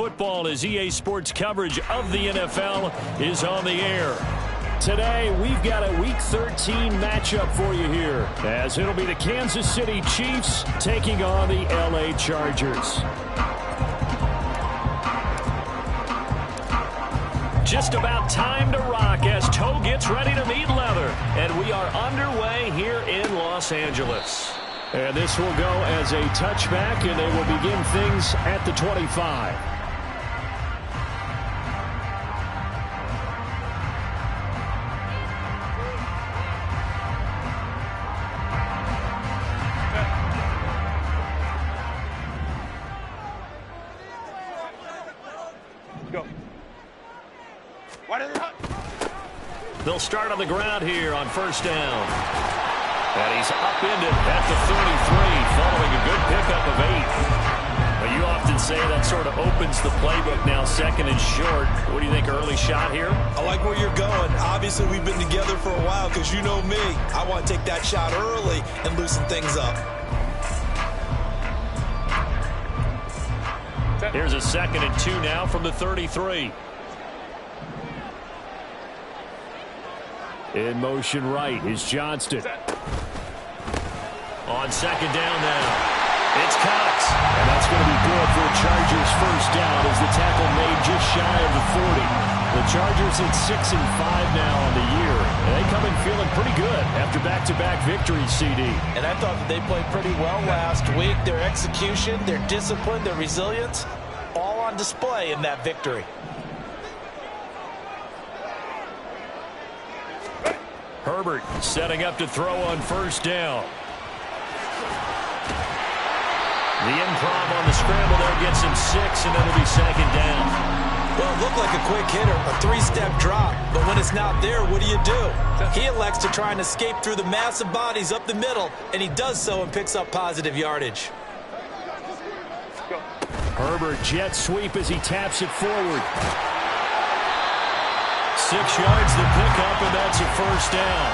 football as EA Sports coverage of the NFL is on the air. Today, we've got a Week 13 matchup for you here, as it'll be the Kansas City Chiefs taking on the LA Chargers. Just about time to rock as toe gets ready to meet leather. And we are underway here in Los Angeles. And this will go as a touchback, and they will begin things at the 25. They'll start on the ground here on first down. And he's upended at the 33, following a good pickup of 8. Well, you often say that sort of opens the playbook now, second and short. What do you think, early shot here? I like where you're going. Obviously, we've been together for a while because you know me. I want to take that shot early and loosen things up. Here's a 2nd and 2 now from the 33. In motion right is Johnston. On 2nd down now, it's Cox. And that's going to be good for the Chargers' first down as the tackle made just shy of the 40. The Chargers at 6-5 now on the year. And they come in feeling pretty good after back-to-back victories, CD. And I thought that they played pretty well last week. Their execution, their discipline, their resilience, all on display in that victory. Herbert setting up to throw on first down. The improv on the scramble there gets him 6, and it'll be 2nd down. Well, it looked like a quick hitter, a 3-step drop. But when it's not there, what do? He elects to try and escape through the massive bodies up the middle, and he does so and picks up positive yardage. Herbert jet sweep as he taps it forward. 6 yards the pickup, and that's a first down.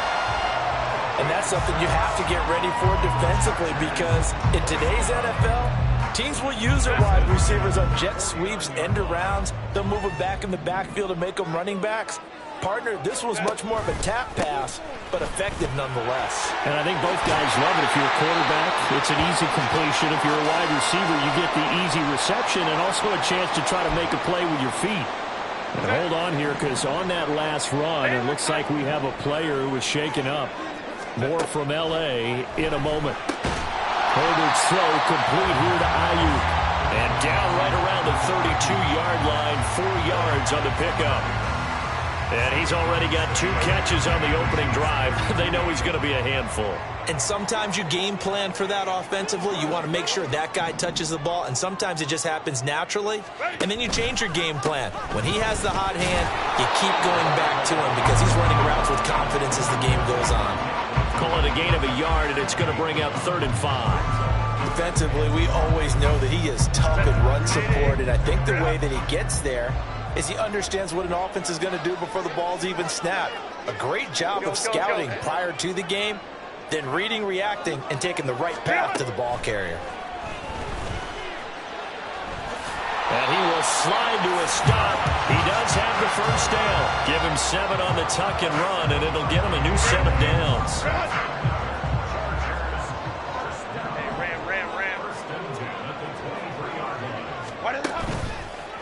And that's something you have to get ready for defensively, because in today's NFL, teams will use their wide receivers on jet sweeps, end arounds. They'll move them back in the backfield to make them running backs. Partner, this was much more of a tap pass, but effective nonetheless. And I think both guys love it. If you're a quarterback, it's an easy completion. If you're a wide receiver, you get the easy reception and also a chance to try to make a play with your feet. And hold on here, because on that last run, it looks like we have a player who was shaken up. More from L.A. in a moment. Herbert's throw complete here to Ayuk. And down right around the 32-yard line, 4 yards on the pickup. And he's already got 2 catches on the opening drive. They know he's going to be a handful. And sometimes you game plan for that offensively. You want to make sure that guy touches the ball, and sometimes it just happens naturally. And then you change your game plan. When he has the hot hand, you keep going back to him because he's running routes with confidence as the game goes on. Call it a gain of a yard, and it's going to bring up 3rd and 5. Defensively, we always know that he is tough in run support, and I think the way that he gets there is he understands what an offense is going to do before the ball's even snapped. A great job of scouting prior to the game, then reading, reacting, and taking the right path to the ball carrier. And he will slide to a stop. He does have the first down. Give him 7 on the tuck and run, and it'll get him a new set of downs.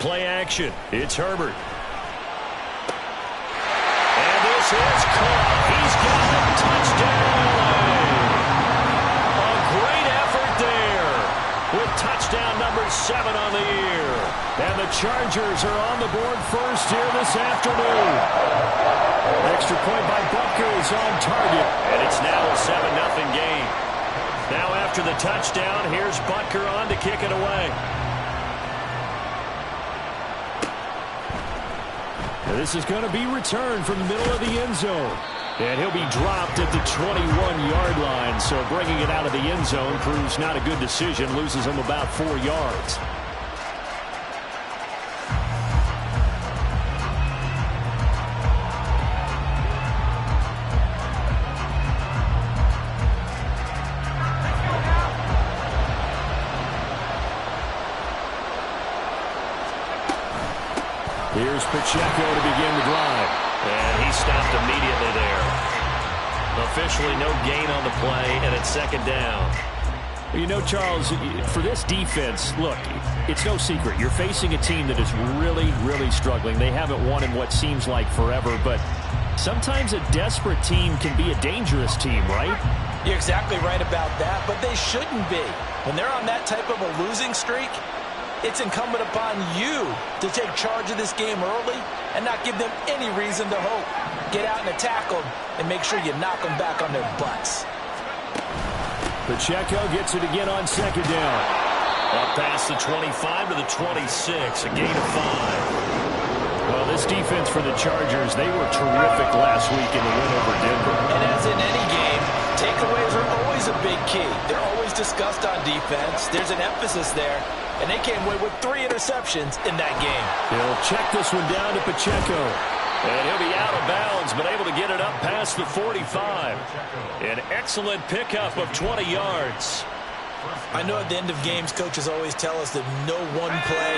Play action. It's Herbert. And this is caught. He's got a touchdown. A great effort there with touchdown number 7 on the year. And the Chargers are on the board first here this afternoon. Extra point by Butker is on target. And it's now a 7-0 game. Now after the touchdown, here's Butker on to kick it away. This is going to be returned from the middle of the end zone. And he'll be dropped at the 21-yard line. So bringing it out of the end zone proves not a good decision. Loses him about 4 yards. Here's Pacheco to begin the drive. And he stopped immediately there. Officially no gain on the play, and it's second down. You know, Charles, for this defense, look, it's no secret. You're facing a team that is really, really struggling. They haven't won in what seems like forever, but sometimes a desperate team can be a dangerous team, right? You're exactly right about that, but they shouldn't be. When they're on that type of a losing streak, it's incumbent upon you to take charge of this game early and not give them any reason to hope. Get out and attack them and make sure you knock them back on their butts. Pacheco gets it again on second down. Up past the 25 to the 26, a gain of 5. Well, this defense for the Chargers, they were terrific last week in the win over Denver. And as in any game, takeaways are always a big key. They're always discussed on defense. There's an emphasis there, and they came away with 3 interceptions in that game. He'll check this one down to Pacheco. And he'll be out of bounds, but able to get it up past the 45. An excellent pickup of 20 yards. I know at the end of games, coaches always tell us that no one play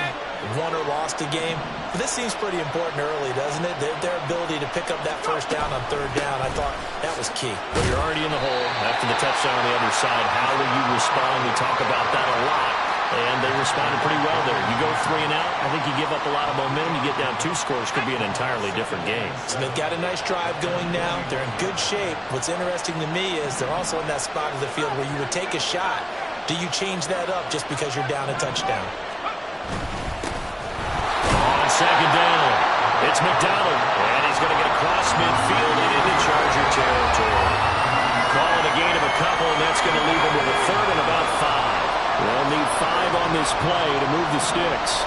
won or lost a game. But this seems pretty important early, doesn't it? Their ability to pick up that first down on third down, I thought that was key. Well, you're already in the hole after the touchdown on the other side. How will you respond? We talk about that a lot. And they responded pretty well there. You go 3 and out, I think you give up a lot of momentum. You get down 2 scores, could be an entirely different game. So they've got a nice drive going now. They're in good shape. What's interesting to me is they're also in that spot of the field where you would take a shot. Do you change that up just because you're down a touchdown? On second down, it's McDonald. And he's going to get across midfield and into Charger territory. Call it a gain of a couple, and that's going to leave him with a third and about 5. They'll need 5 on this play to move the sticks.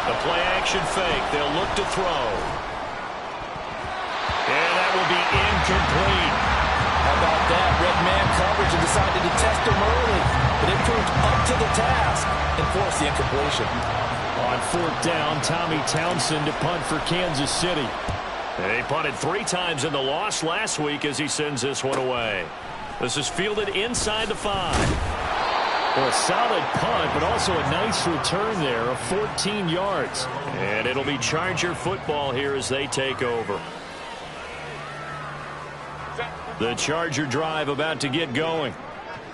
The play action fake. They'll look to throw. And that will be incomplete. How about that? Red man coverage and decided to test him early. But it proved up to the task and forced the incompletion. On 4th down, Tommy Townsend to punt for Kansas City. He punted 3 times in the loss last week as he sends this one away. This is fielded inside the 5. Well, a solid punt, but also a nice return there of 14 yards. And it'll be Charger football here as they take over. The Charger drive about to get going.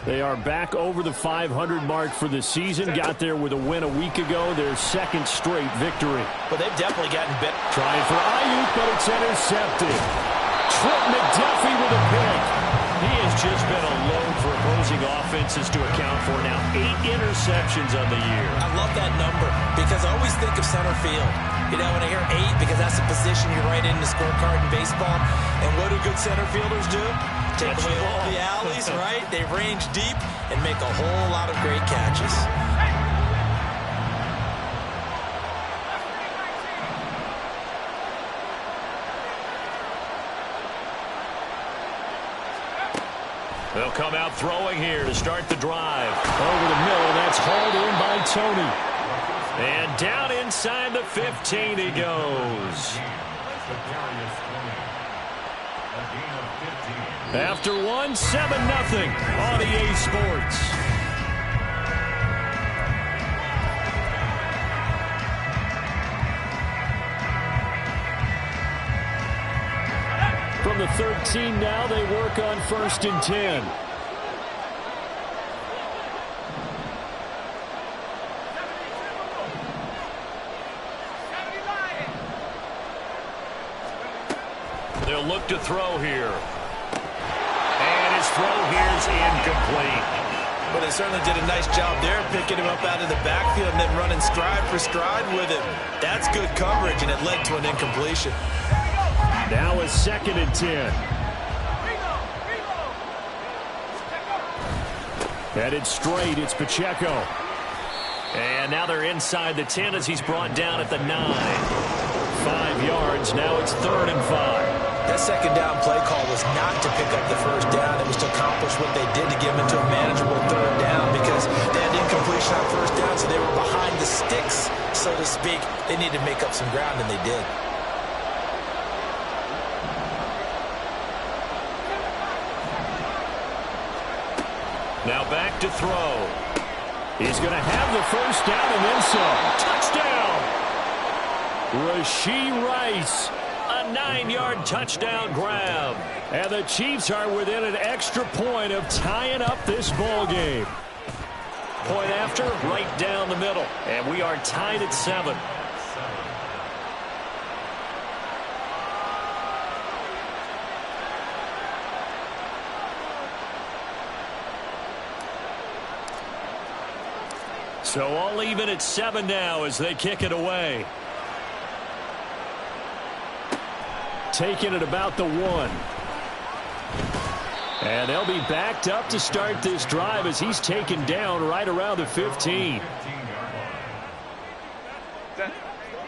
They are back over the 500 mark for the season. Got there with a win a week ago, their 2nd straight victory. But they've definitely gotten better. Trying for Ayuk, but it's intercepted. Trent McDuffie with a pick. He has just been a load for opposing offenses to account for now. 8 interceptions on the year. I love that number because I always think of center field. You know, when I hear 8, because that's the position you write in the scorecard in baseball. And what do good center fielders do? Take away all the alleys, right? They range deep and make a whole lot of great catches. They'll come out throwing here to start the drive. Over the middle, that's hauled in by Tony. And down inside the 15 he goes. After 1, 7-0 on EA Sports. From the 13 now, they work on 1st and 10. They'll look to throw here. And his throw here's incomplete. But they certainly did a nice job there, picking him up out of the backfield and then running stride for stride with him. That's good coverage, and it led to an incompletion. Now a 2nd and 10. Headed straight, it's Pacheco. And now they're inside the 10 as he's brought down at the 9. 5 yards, now it's 3rd and 5. That 2nd down play call was not to pick up the 1st down. It was to accomplish what they did to get them into a manageable 3rd down because they had incompletion on 1st down, so they were behind the sticks, so to speak. They needed to make up some ground, and they did. Now back to throw. He's going to have the 1st down and then some. Touchdown! Rashee Rice. A 9-yard touchdown grab. And the Chiefs are within an extra point of tying up this ball game. Point after, right down the middle. And we are tied at 7. So all even at 7 now as they kick it away. Taking it about the 1. And they'll be backed up to start this drive as he's taken down right around the 15.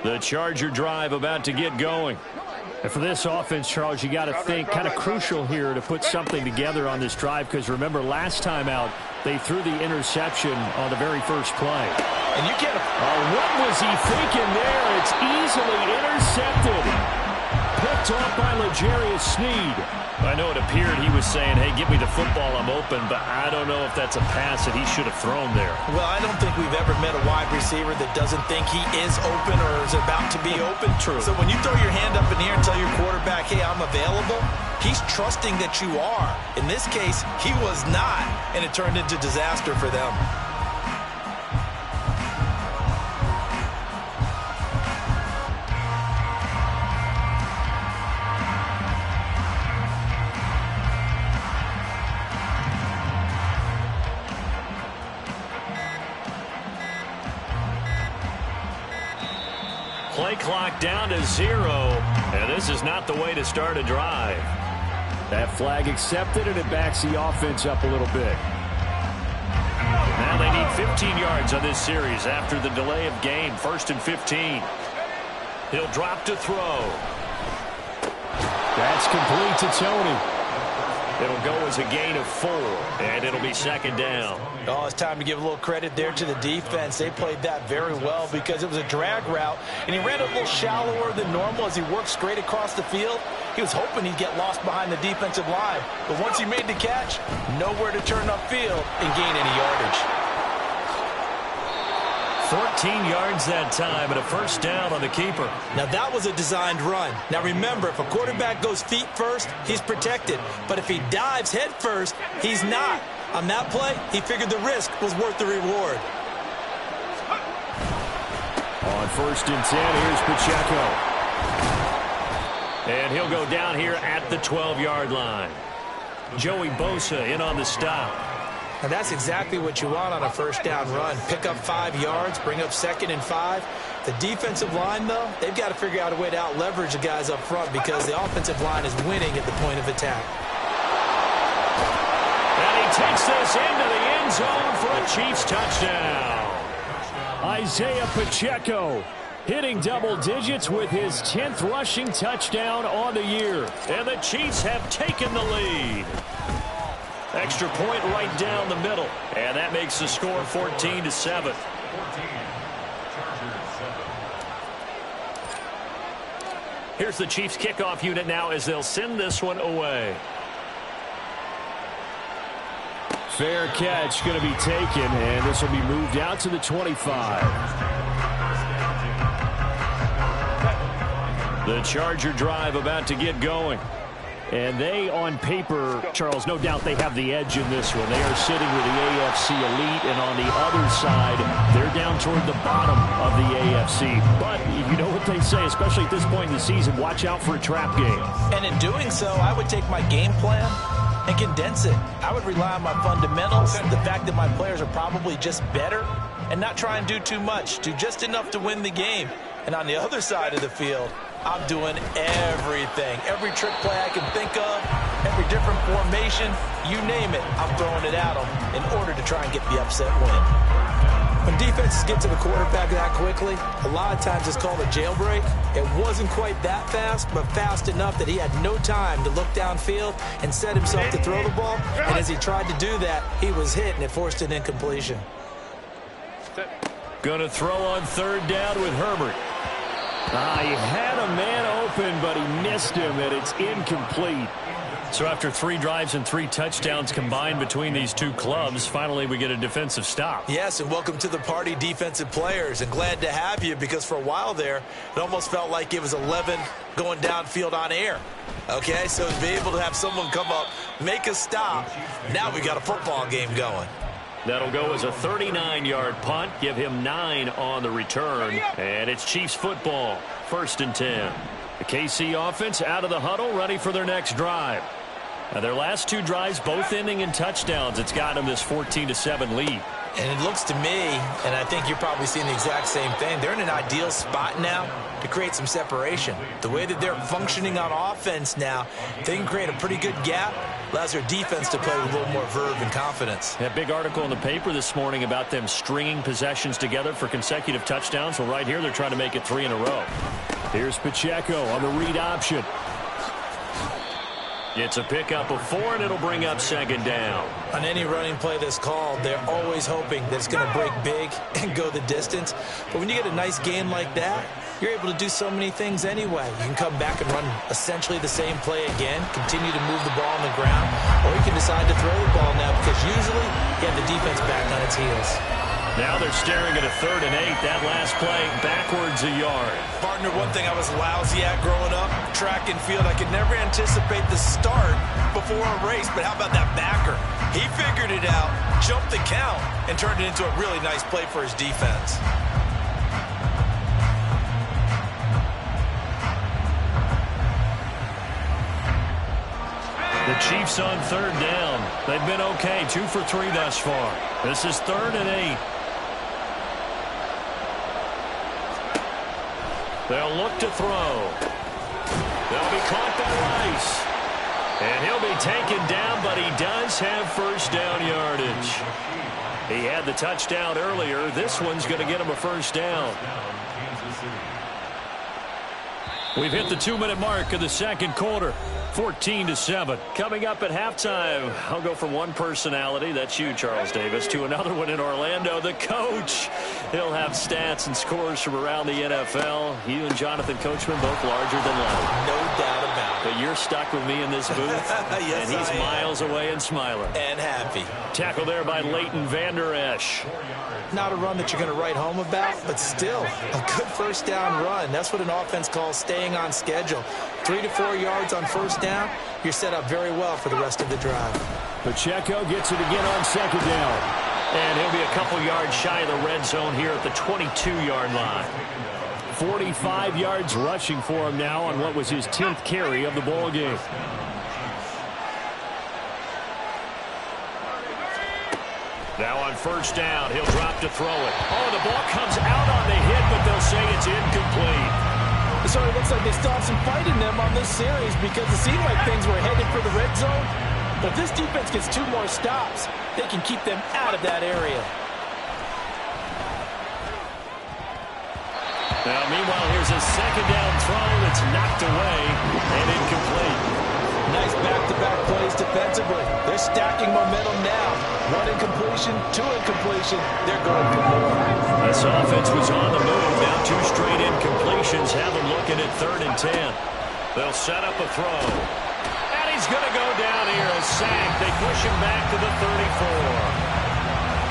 The Charger drive about to get going. And for this offense, Charles, you got to think kind of crucial here to put something together on this drive, because remember last time out they threw the interception on the very first play. And you can't. What was he thinking there? It's easily intercepted. Picked off by L'Jarius Sneed. I know it appeared he was saying, hey, give me the football, I'm open, but I don't know if that's a pass that he should have thrown there. Well, I don't think we've ever met a wide receiver that doesn't think he is open or is about to be open. True. So when you throw your hand up in the air and tell your quarterback, hey, I'm available, he's trusting that you are. In this case, he was not, and it turned into disaster for them. Play clock down to 0, and this is not the way to start a drive. That flag accepted, and it backs the offense up a little bit. Now they need 15 yards on this series after the delay of game. 1st and 15. He'll drop to throw. That's complete to Tony. It'll go as a gain of 4, and it'll be 2nd down. Oh, it's time to give a little credit there to the defense. They played that very well because it was a drag route, and he ran a little shallower than normal as he worked straight across the field. He was hoping he'd get lost behind the defensive line, but once he made the catch, nowhere to turn upfield and gain any yardage. 14 yards that time and a 1st down on the keeper. Now that was a designed run. Now remember, if a quarterback goes feet first, he's protected. But if he dives head first, he's not. On that play, he figured the risk was worth the reward. On 1st and 10, here's Pacheco. And he'll go down here at the 12-yard line. Joey Bosa in on the stop. And that's exactly what you want on a 1st down run. Pick up 5 yards, bring up 2nd and 5. The defensive line, though, they've got to figure out a way to out-leverage the guys up front because the offensive line is winning at the point of attack. And he takes this into the end zone for a Chiefs touchdown. Isaiah Pacheco hitting double digits with his 10th rushing touchdown on the year. And the Chiefs have taken the lead. Extra point right down the middle. And that makes the score 14-7. Here's the Chiefs kickoff unit now as they'll send this one away. Fair catch going to be taken, and this will be moved out to the 25. The Charger drive about to get going. And they, on paper, Charles, no doubt they have the edge in this one. They are sitting with the AFC elite, and on the other side, they're down toward the bottom of the AFC. But you know what they say, especially at this point in the season, watch out for a trap game. And in doing so, I would take my game plan and condense it. I would rely on my fundamentals, the fact that my players are probably just better, and not try and do too much, do just enough to win the game. And on the other side of the field, I'm doing everything. Every trick play I can think of, every different formation, you name it, I'm throwing it at them in order to try and get the upset win. When defenses get to the quarterback that quickly, a lot of times it's called a jailbreak. It wasn't quite that fast, but fast enough that he had no time to look downfield and set himself to throw the ball. And as he tried to do that, he was hit, and it forced an incompletion. Going to throw on 3rd down with Herbert. He had a man open, but he missed him, and it's incomplete. So after 3 drives and 3 touchdowns combined between these two clubs, finally we get a defensive stop. Yes, and welcome to the party, defensive players. And glad to have you, because for a while there, it almost felt like it was 11 going downfield on air. Okay, so to be able to have someone come up, make a stop, now we got a football game going. That'll go as a 39-yard punt. Give him 9 on the return. And it's Chiefs football. 1st and 10. The KC offense out of the huddle, ready for their next drive. Now, their last 2 drives, both ending in touchdowns. It's got them this 14-7 lead. And it looks to me, and I think you're probably seeing the exact same thing, they're in an ideal spot now to create some separation. The way that they're functioning on offense now, they can create a pretty good gap, allows their defense to play with a little more verve and confidence. A big article in the paper this morning about them stringing possessions together for consecutive touchdowns. Well, right here, they're trying to make it 3 in a row. Here's Pacheco on the read option. It's a pickup of 4, and it'll bring up 2nd down. On any running play that's called, they're always hoping that it's going to break big and go the distance. But when you get a nice game like that, you're able to do so many things anyway. You can come back and run essentially the same play again, continue to move the ball on the ground, or you can decide to throw the ball now, because usually you have the defense back on its heels. Now they're staring at a 3rd and 8. That last play backwards a yard. Partner, one thing I was lousy at growing up, track and field, I could never anticipate the start before a race, but how about that backer? He figured it out, jumped the count, and turned it into a really nice play for his defense. The Chiefs on 3rd down. They've been okay, 2 for 3 thus far. This is 3rd and 8. They'll look to throw. They'll be caught by Rice. And he'll be taken down, but he does have 1st down yardage. He had the touchdown earlier. This one's going to get him a 1st down. We've hit the 2-minute mark of the 2nd quarter. 14-7. Coming up at halftime, I'll go from one personality, that's you, Charles Davis, to another one in Orlando, the coach. He'll have stats and scores from around the NFL. You and Jonathan Coachman both larger than life. No doubt about it. But you're stuck with me in this booth, yes, and he's miles away and smiling. And happy. Tackle there by Leighton Vander Esch. Not a run that you're going to write home about, but still a good 1st down run. That's what an offense calls staying on schedule. 3 to 4 yards on 1st down, you're set up very well for the rest of the drive. Pacheco gets it again on 2nd down. And he'll be a couple yards shy of the red zone here at the 22-yard line. 45 yards rushing for him now on what was his 10th carry of the ball game. Now on 1st down, he'll drop to throw it. Oh, the ball comes out on the hit, but they'll say it's incomplete. So it looks like they still have some fight in them on this series, because it seemed like things were headed for the red zone. But if this defense gets 2 more stops, they can keep them out of that area. Now, meanwhile, here's a 2nd down throw that's knocked away and incomplete. Nice back-to-back plays defensively. They're stacking momentum now. 1 incompletion, 2 incompletion. They're going for more. This offense was on the move. Now 2 straight incompletions have them looking at 3rd and 10. They'll set up a throw. And he's going to go down here, a sack. They push him back to the 34.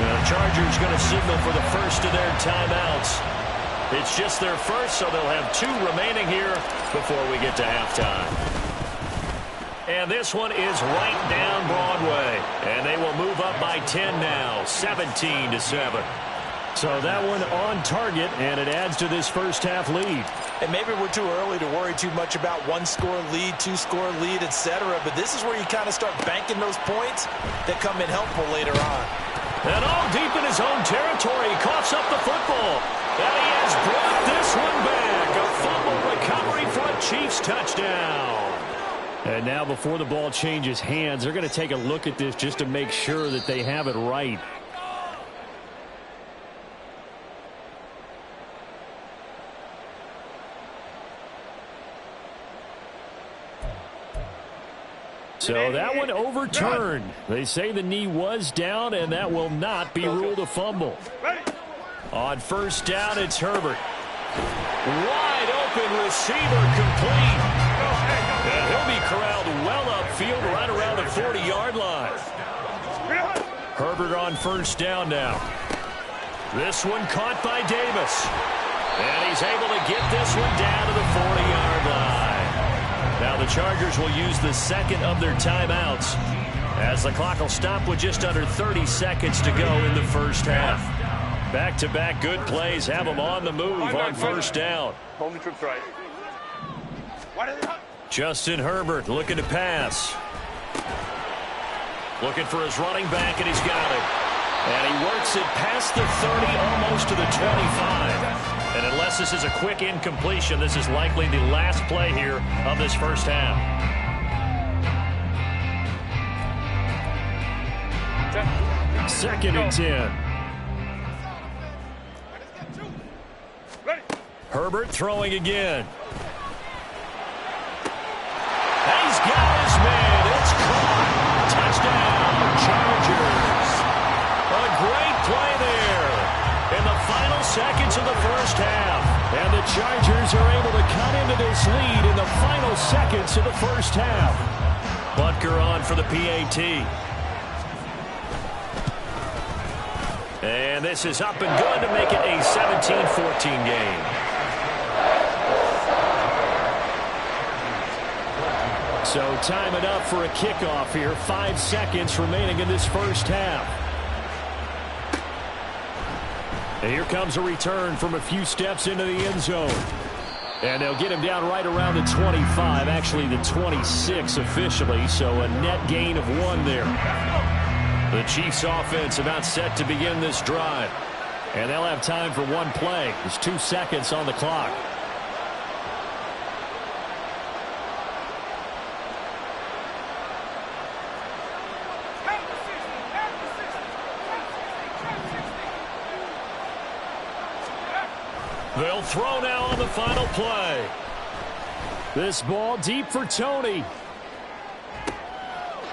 Now, the Chargers going to signal for the first of their timeouts. It's just their first, so they'll have 2 remaining here before we get to halftime. And this one is right down Broadway. And they will move up by 10 now, 17-7. So that one on target, and it adds to this first half lead. And maybe we're too early to worry too much about 1-score lead, 2-score lead, etc. But this is where you kind of start banking those points that come in helpful later on. And all deep in his own territory, he coughs up the football. And he has brought this one back. A fumble recovery for a Chiefs touchdown. And now before the ball changes hands, they're going to take a look at this just to make sure that they have it right. So that one overturned. They say the knee was down, and that will not be ruled a fumble. On 1st down, it's Herbert. Wide open receiver complete. And he'll be corralled well upfield right around the 40-yard line. Herbert on first down now. This one caught by Davis. And he's able to get this one down to the 40-yard line. Now the Chargers will use the second of their timeouts as the clock will stop with just under 30 seconds to go in the first half. Back-to-back good plays have them on the move on first down. Justin Herbert looking to pass. Looking for his running back, and he's got it. And he works it past the 30, almost to the 25. And unless this is a quick incompletion, this is likely the last play here of this first half. Second and 10. Herbert throwing again. And he's got his man. It's caught. Touchdown, Chargers. A great play there in the final seconds of the first half. And the Chargers are able to cut into this lead in the final seconds of the first half. Butker on for the PAT. And this is up and good to make it a 17-14 game. So time it up for a kickoff here. 5 seconds remaining in this first half. And here comes a return from a few steps into the end zone. And they'll get him down right around the 25, actually the 26 officially, so a net gain of 1 there. The Chiefs offense about set to begin this drive. And they'll have time for one play. There's 2 seconds on the clock. They'll throw now on the final play. This ball deep for Tony.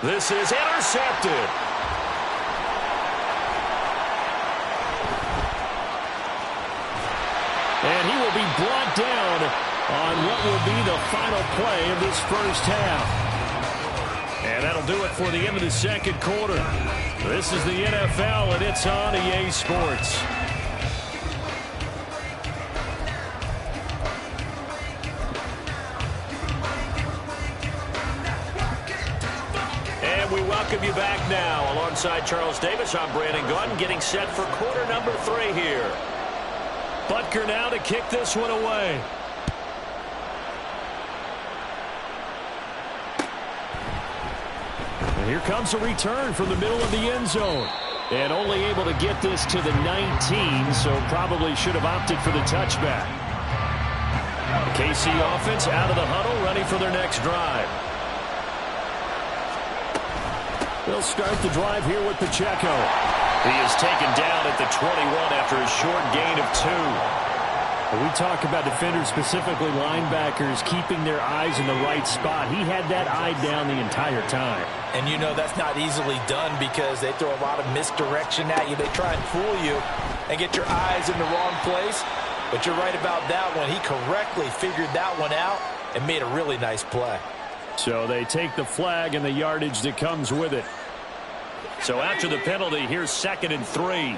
This is intercepted. And he will be brought down on what will be the final play of this first half. And that'll do it for the end of the second quarter. This is the NFL, and it's on EA Sports. And we welcome you back now. Alongside Charles Davis, I'm Brandon Gaudin, getting set for quarter number 3 here. Butker now to kick this one away. And here comes a return from the middle of the end zone. And only able to get this to the 19, so probably should have opted for the touchback. The KC offense out of the huddle, ready for their next drive. They'll start the drive here with Pacheco. He is taken down at the 21 after a short gain of 2. We talk about defenders, specifically linebackers, keeping their eyes in the right spot. He had that eye down the entire time. And you know that's not easily done because they throw a lot of misdirection at you. They try and fool you and get your eyes in the wrong place. But you're right about that one. He correctly figured that one out and made a really nice play. So they take the flag and the yardage that comes with it. So after the penalty, here's 2nd and 3.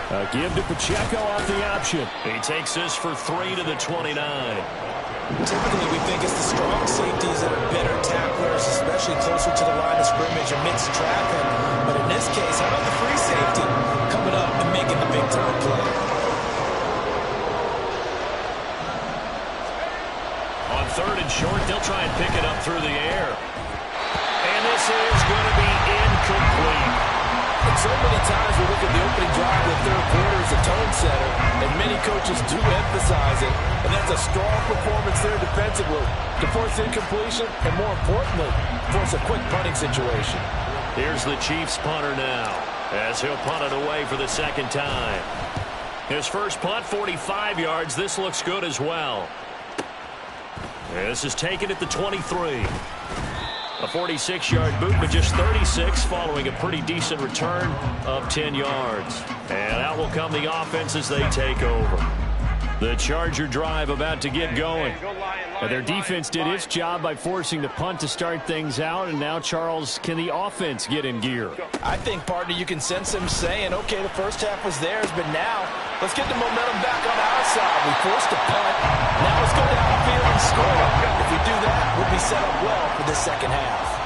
A give to Pacheco off the option. He takes this for 3 to the 29. Typically, we think it's the strong safeties that are better tacklers, especially closer to the line of scrimmage amidst traffic. But in this case, how about the free safety coming up and making the big-time play? On 3rd and short, they'll try and pick it up through the air. And this is going to be incomplete. And so many times we look at the opening drive of the third quarter as a tone setter, and many coaches do emphasize it. And that's a strong performance there defensively to force incompletion and, more importantly, force a quick punting situation. Here's the Chiefs punter now as he'll punt it away for the 2nd time. His first punt, 45 yards. This looks good as well. This is taken at the 23. A 46-yard boot, but just 36 following a pretty decent return of 10 yards. And out will come the offense as they take over. The Charger drive about to get going. And their defense did its job by forcing the punt to start things out, and now, Charles, can the offense get in gear? I think, partner, you can sense them saying, okay, the first half was theirs, but now let's get the momentum back on our side. We forced a punt. Now let's go downfield and score. If we do that, we'll be set up well for the second half.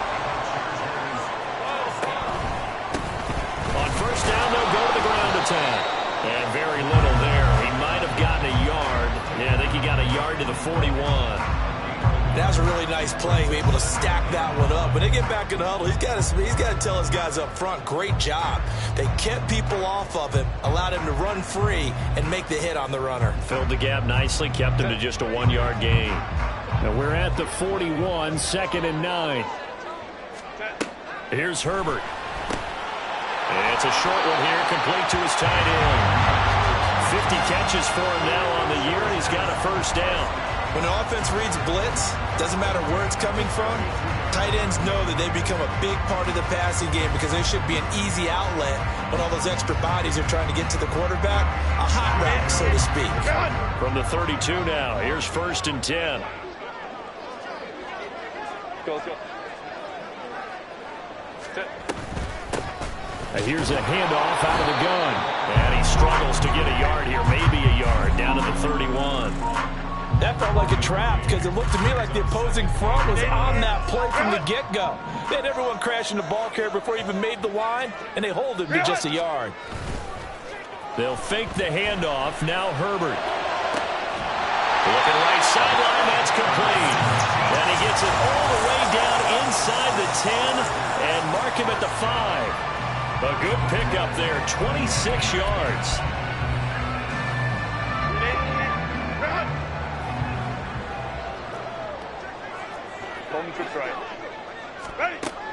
On first down, they'll go to the ground attack. And very little there. He might have gotten a yard. Yeah, I think he got a yard to the 41. That was a really nice play. Be able to stack that one up. When they get back in the huddle, he's got to tell his guys up front, great job. They kept people off of him, allowed him to run free, and make the hit on the runner. Filled the gap nicely, kept him to just a 1-yard gain. Now we're at the 41, 2nd and 9. Here's Herbert. It's a short one here, complete to his tight end. 50 catches for him now on the year, and he's got a first down. When the offense reads blitz, doesn't matter where it's coming from, tight ends know that they become a big part of the passing game because there should be an easy outlet when all those extra bodies are trying to get to the quarterback. A hot route, so to speak. From the 32 now, here's 1st and 10. Go. Here's a handoff out of the gun. And he struggles to get a yard here, maybe a yard, down to the 31. That felt like a trap because it looked to me like the opposing front was on that play from the get-go. They had everyone crashing the ball carrier before he even made the line, and they hold him to just a yard. They'll fake the handoff. Now Herbert. Looking right sideline, that's complete. And he gets it all the way down inside the 10 and mark him at the 5. A good pickup there, 26 yards.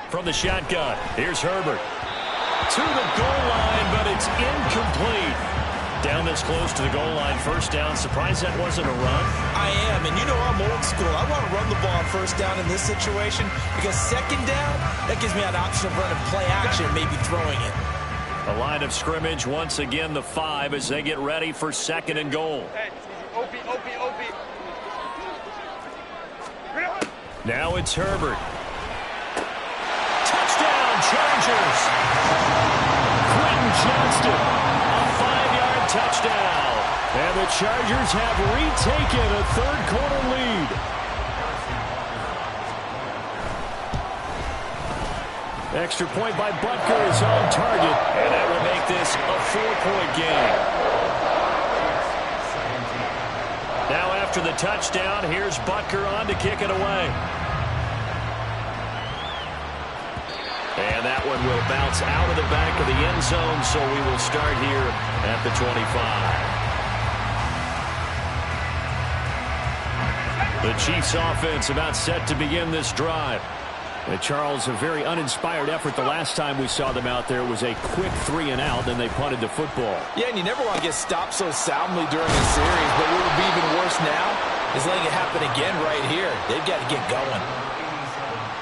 From the shotgun, here's Herbert. To the goal line, but it's incomplete. Down this close to the goal line, first down. Surprised that wasn't a run? I am, and you know I'm old school. I want to run the ball first down in this situation because second down, that gives me an option of running play action, maybe throwing it. A line of scrimmage, once again the 5 as they get ready for 2nd and goal. OP. Now it's Herbert. Touchdown, Chargers! Quentin Johnston. A 5-yard touchdown. And the Chargers have retaken a third-quarter lead. Extra point by Butker is on target. And that will make this a 4-point game. Now after the touchdown, here's Butker on to kick it away. And that one will bounce out of the back of the end zone, so we will start here at the 25. The Chiefs offense about set to begin this drive. Charles, a very uninspired effort the last time we saw them out there. It was a quick 3-and-out, then they punted the football. Yeah, and you never want to get stopped so soundly during a series, but what would be even worse now is letting it happen again right here. They've got to get going.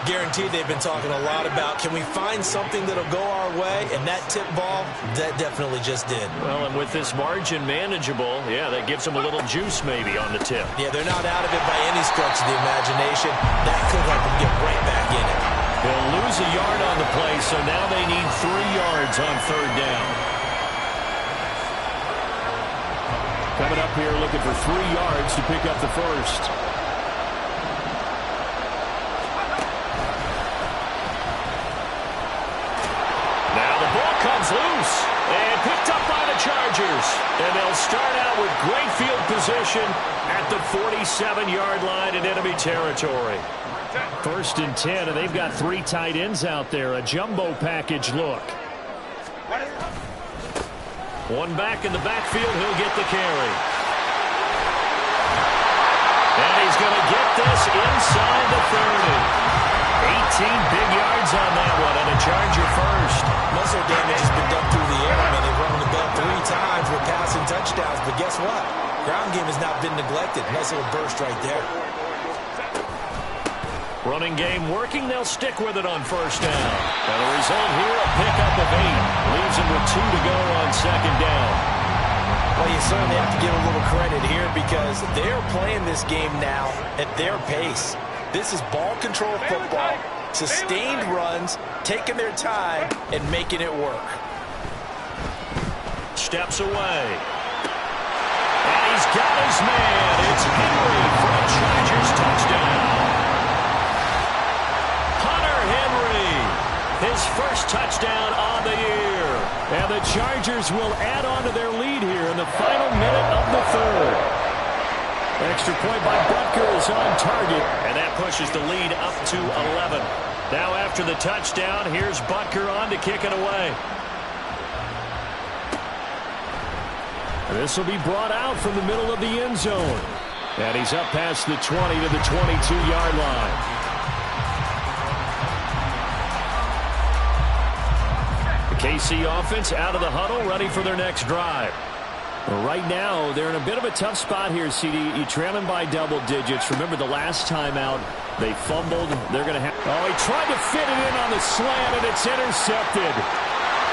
Guaranteed they've been talking a lot about, can we find something that'll go our way? And that tip ball, that definitely just did. Well, and with this margin manageable, yeah, that gives them a little juice maybe on the tip. Yeah, they're not out of it by any stretch of the imagination. That could help them get right back in it. They'll lose a yard on the play, so now they need 3 yards on 3rd down. Coming up here looking for 3 yards to pick up the first. Comes loose and picked up by the Chargers. And they'll start out with great field position at the 47-yard line in enemy territory. 1st and 10, and they've got 3 tight ends out there. A jumbo package look. One back in the backfield. He'll get the carry. And he's going to get this inside the 30. 18 big yards on that one, and a Charger first. Muscle damage has been done through the air. I mean, they've run the bell 3 times with passing touchdowns, but guess what? Ground game has not been neglected. Nice little burst right there. Running game working. They'll stick with it on first down. And the result here, a pickup of 8. Leaves them with 2 to go on second down. Well, you certainly have to give a little credit here because they're playing this game now at their pace. This is ball control football, sustained runs, taking their time, and making it work. Steps away. And he's got his man. It's Henry for a Chargers touchdown. Hunter Henry, his first touchdown on the year. And the Chargers will add on to their lead here in the final minute of the third. Extra point by Butker is on target. And that pushes the lead up to 11. Now after the touchdown, here's Butker on to kick it away. This will be brought out from the middle of the end zone. And he's up past the 20 to the 22-yard line. The KC offense out of the huddle, ready for their next drive. Right now, they're in a bit of a tough spot here, CD. You trail them by double digits. Remember the last time out, they fumbled. They're going to have... Oh, he tried to fit it in on the slant, and it's intercepted.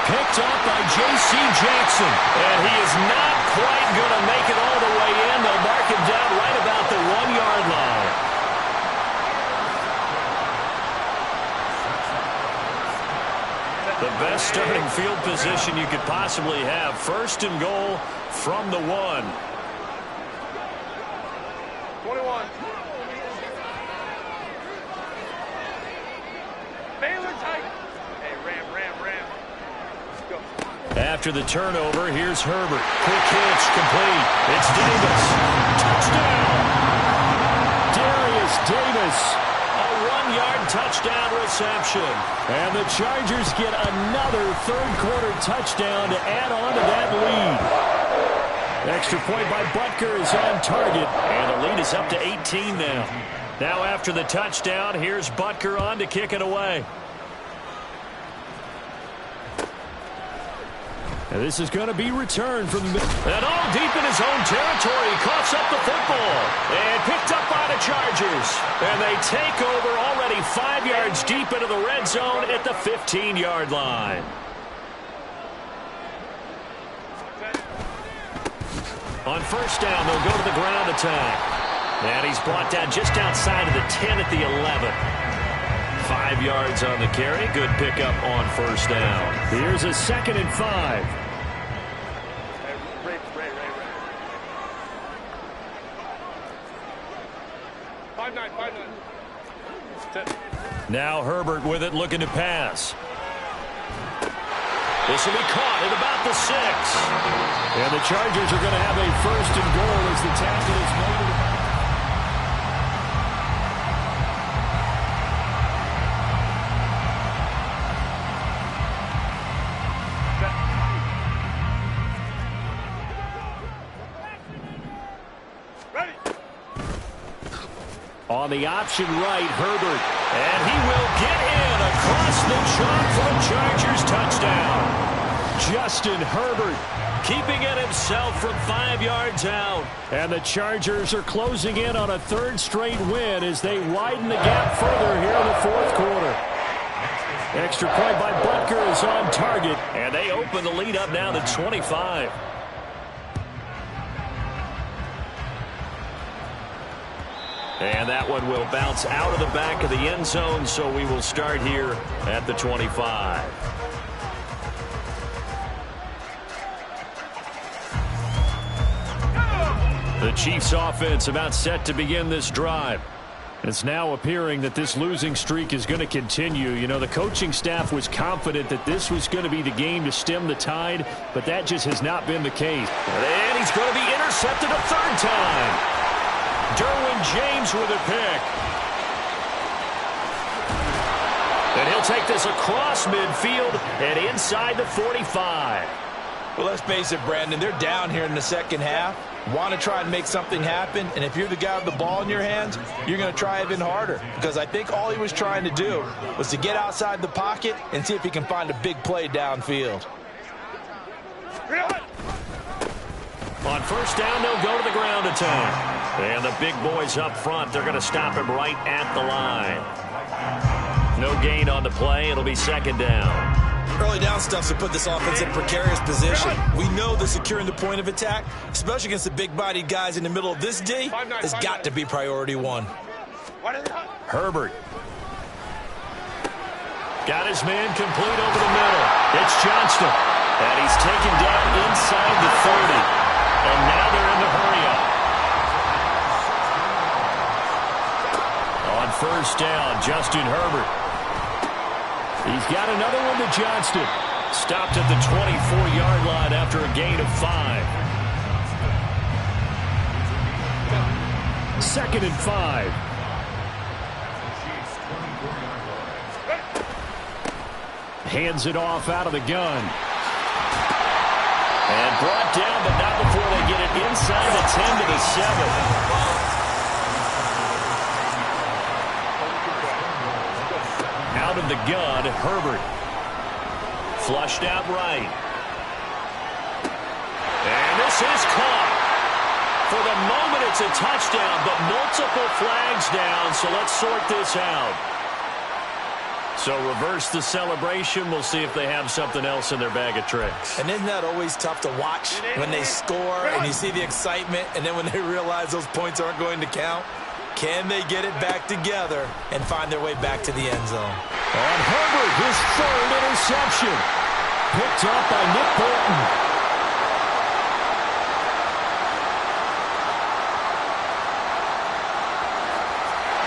Picked up by J.C. Jackson. And he is not quite going to make it all the way in. They'll mark him down right about the 1-yard line. The best starting field position you could possibly have. First and goal from the 1. 21. Baylor tight. Hey, Ram. Let's go. After the turnover, here's Herbert. Quick hitch, complete. It's Davis. Touchdown! Darius Davis. A 1-yard touchdown reception. And the Chargers get another third-quarter touchdown to add on to that lead. Extra point by Butker is on target. And the lead is up to 18 now. Now after the touchdown, here's Butker on to kick it away. And this is going to be returned from the... And all deep in his own territory, coughs up the football. And picked up by the Chargers. And they take over already 5 yards deep into the red zone at the 15-yard line. On first down, they'll go to the ground attack. And he's brought down just outside of the 10 at the 11. 5 yards on the carry. Good pickup on first down. Here's a 2nd and 5. Ray. 5-9. Now Herbert with it, looking to pass. This will be caught at about the 6. And the Chargers are going to have a first and goal as the tackle is made. On the option right, Herbert. And he will get in across the chalk for a Chargers touchdown. Justin Herbert keeping it himself from 5 yards out. And the Chargers are closing in on a 3rd straight win as they widen the gap further here in the 4th quarter. Extra point by Butker is on target. And they open the lead up now to 25. And that one will bounce out of the back of the end zone, so we will start here at the 25. The Chiefs offense about set to begin this drive. It's now appearing that this losing streak is going to continue. You know, the coaching staff was confident that this was going to be the game to stem the tide, but that just has not been the case. And he's going to be intercepted a 3rd time. Derwin James with a pick. And he'll take this across midfield and inside the 45. Well, let's face it, Brandon, they're down here in the second half. Want to try and make something happen, and if you're the guy with the ball in your hands, you're going to try even harder, because I think all he was trying to do was to get outside the pocket and see if he can find a big play downfield. On first down, they'll go to the ground attack. And the big boys up front, they're going to stop him right at the line. No gain on the play. It'll be second down. Early down stuff to put this offense in a precarious position. We know that securing the point of attack, especially against the big-bodied guys in the middle of this D, has got to be priority one. Herbert. Got his man complete over the middle. It's Johnston. And he's taken down inside the 30. And now they're in the hurry-up. On first down, Justin Herbert. He's got another one to Johnston. Stopped at the 24-yard line after a gain of 5. 2nd and 5. Hands it off out of the gun. And brought down, but not before they get it inside the 10 to the 7. Out of the gun, Herbert. Flushed out right. And this is caught. For the moment, it's a touchdown, but multiple flags down, so let's sort this out. So reverse the celebration. We'll see if they have something else in their bag of tricks. And isn't that always tough to watch when they score and you see the excitement, and then when they realize those points aren't going to count? Can they get it back together and find their way back to the end zone? On Herbert, his 3rd interception. Picked up by Nick Bolton.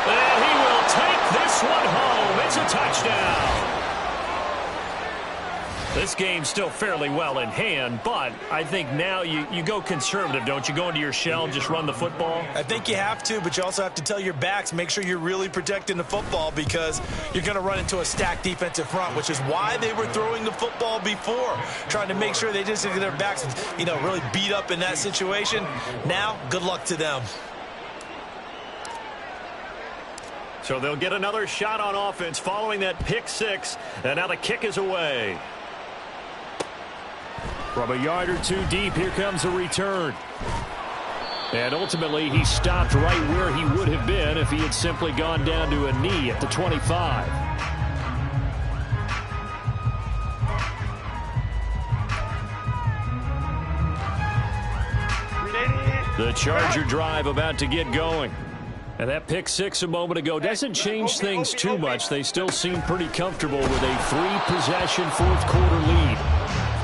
And he will take this one home. It's a touchdown. This game's still fairly well in hand, but I think now you go conservative, don't you? Go into your shell, just run the football? I think you have to, but you also have to tell your backs, make sure you're really protecting the football because you're going to run into a stacked defensive front, which is why they were throwing the football before, trying to make sure they just get their backs, really beat up in that situation. Now, good luck to them. So they'll get another shot on offense following that pick 6, and now the kick is away. From a yard or 2 deep, here comes a return. And ultimately, he stopped right where he would have been if he had simply gone down to a knee at the 25. The Charger drive about to get going. And that pick 6 a moment ago doesn't change things too much. They still seem pretty comfortable with a 3-possession 4th-quarter lead.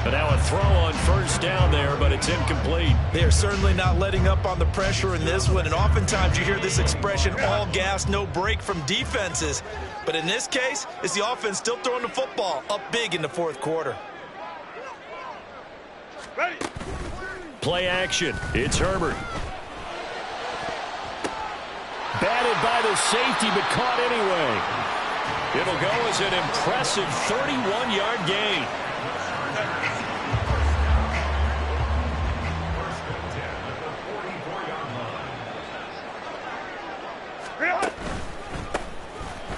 But now a throw on first down there, but it's incomplete. They are certainly not letting up on the pressure in this one. And oftentimes you hear this expression, all gas, no break from defenses. But in this case, it's the offense still throwing the football up big in the 4th quarter. Ready. Play action. It's Herbert. Batted by the safety, but caught anyway. It'll go as an impressive 31-yard gain.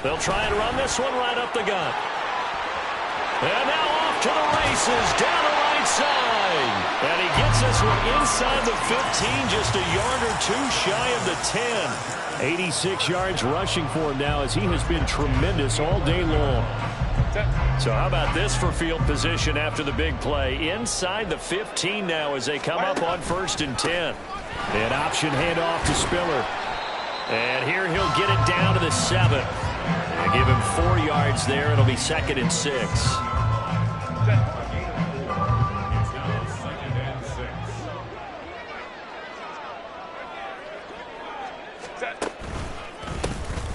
They'll try and run this one right up the gut. And now off to the races, down the right side. And he gets this one inside the 15, just a yard or 2 shy of the 10. 86 yards rushing for him now as he has been tremendous all day long. So how about this for field position after the big play? Inside the 15 now as they come up on 1st and 10. An option handoff to Spiller. And here he'll get it down to the 7. And give him 4 yards there. It'll be 2nd and 6.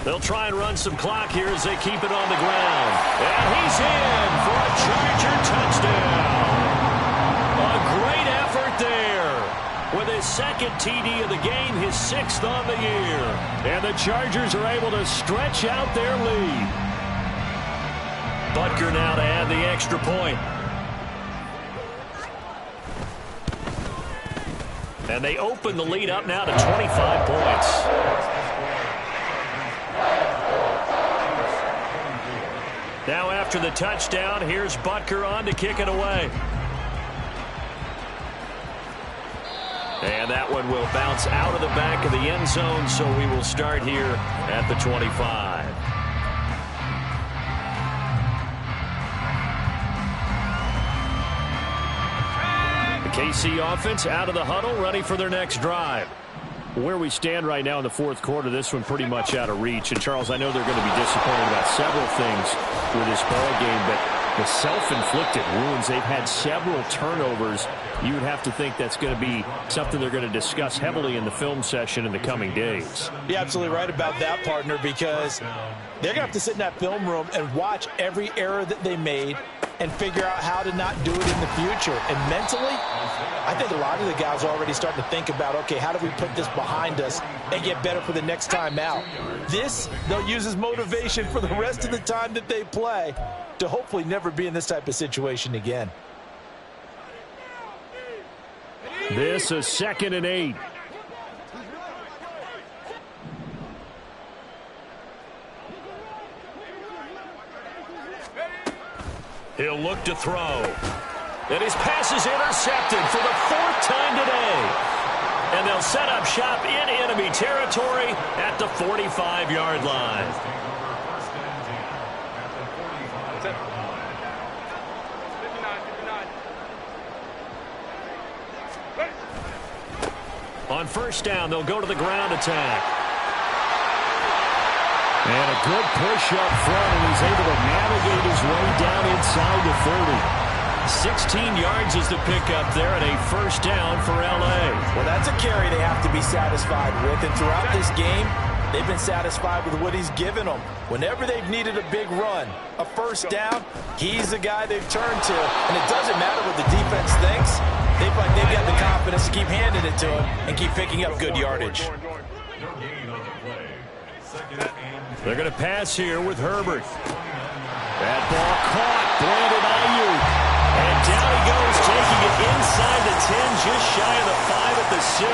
They'll try and run some clock here as they keep it on the ground. And he's in for a Charger touchdown. A great effort there. With his 2nd TD of the game, his 6th on the year. And the Chargers are able to stretch out their lead. Butker now to add the extra point. And they open the lead up now to 25 points. Now after the touchdown, here's Butker on to kick it away. And that one will bounce out of the back of the end zone, so we will start here at the 25. KC offense out of the huddle, ready for their next drive. Where we stand right now in the fourth quarter, this one pretty much out of reach. And, Charles, I know they're going to be disappointed about several things with this ball game, but the self-inflicted wounds, they've had several turnovers. You would have to think that's going to be something they're going to discuss heavily in the film session in the coming days. You're absolutely right about that, partner, because they're going to have to sit in that film room and watch every error that they made and figure out how to not do it in the future. And mentally, I think a lot of the guys are already starting to think about, okay, how do we put this behind us and get better for the next time out? This, they'll use as motivation for the rest of the time that they play to hopefully never be in this type of situation again. This is 2nd and 8. He'll look to throw. And his pass is intercepted for the 4th time today. And they'll set up shop in enemy territory at the 45-yard line. On first down, they'll go to the ground attack. And a good push up front, and he's able to navigate his way down inside the 30. 16 yards is the pickup there, and a first down for L.A. Well, that's a carry they have to be satisfied with, and throughout this game, they've been satisfied with what he's given them. Whenever they've needed a big run, a first down, he's the guy they've turned to. And it doesn't matter what the defense thinks. They've got the confidence to keep handing it to him and keep picking up good yardage. They're going to pass here with Herbert. That ball caught. Brandon Ayuk. And down he goes, taking it inside the 10, just shy of the 5 at the 6.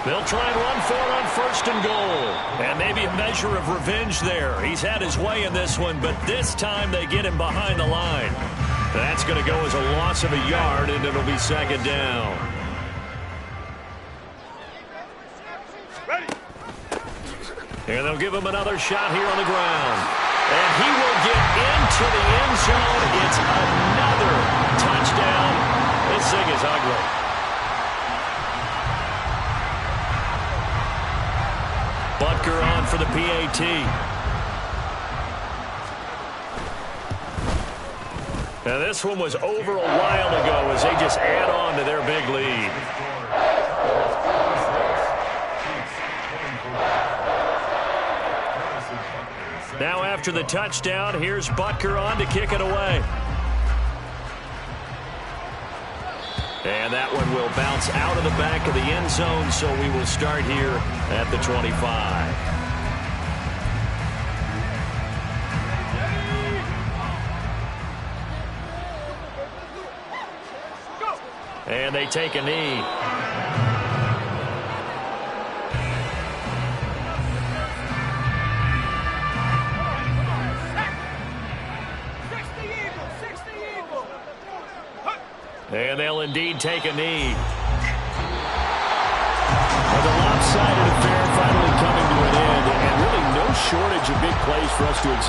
They'll try and run for it on 1st and goal. And maybe a measure of revenge there. He's had his way in this one, but this time they get him behind the line. That's going to go as a loss of a yard, and it'll be 2nd down. And they'll give him another shot here on the ground. And he will get into the end zone. It's another touchdown. This thing is ugly. Butker on for the PAT. Now this one was over a while ago as they just add on to their big lead. Now after the touchdown, here's Butker on to kick it away. And that one will bounce out of the back of the end zone, so we will start here at the 25. And they take a knee. And they'll indeed take a knee. Well, the lopsided affair finally coming to an end, and really no shortage of big plays for us to examine.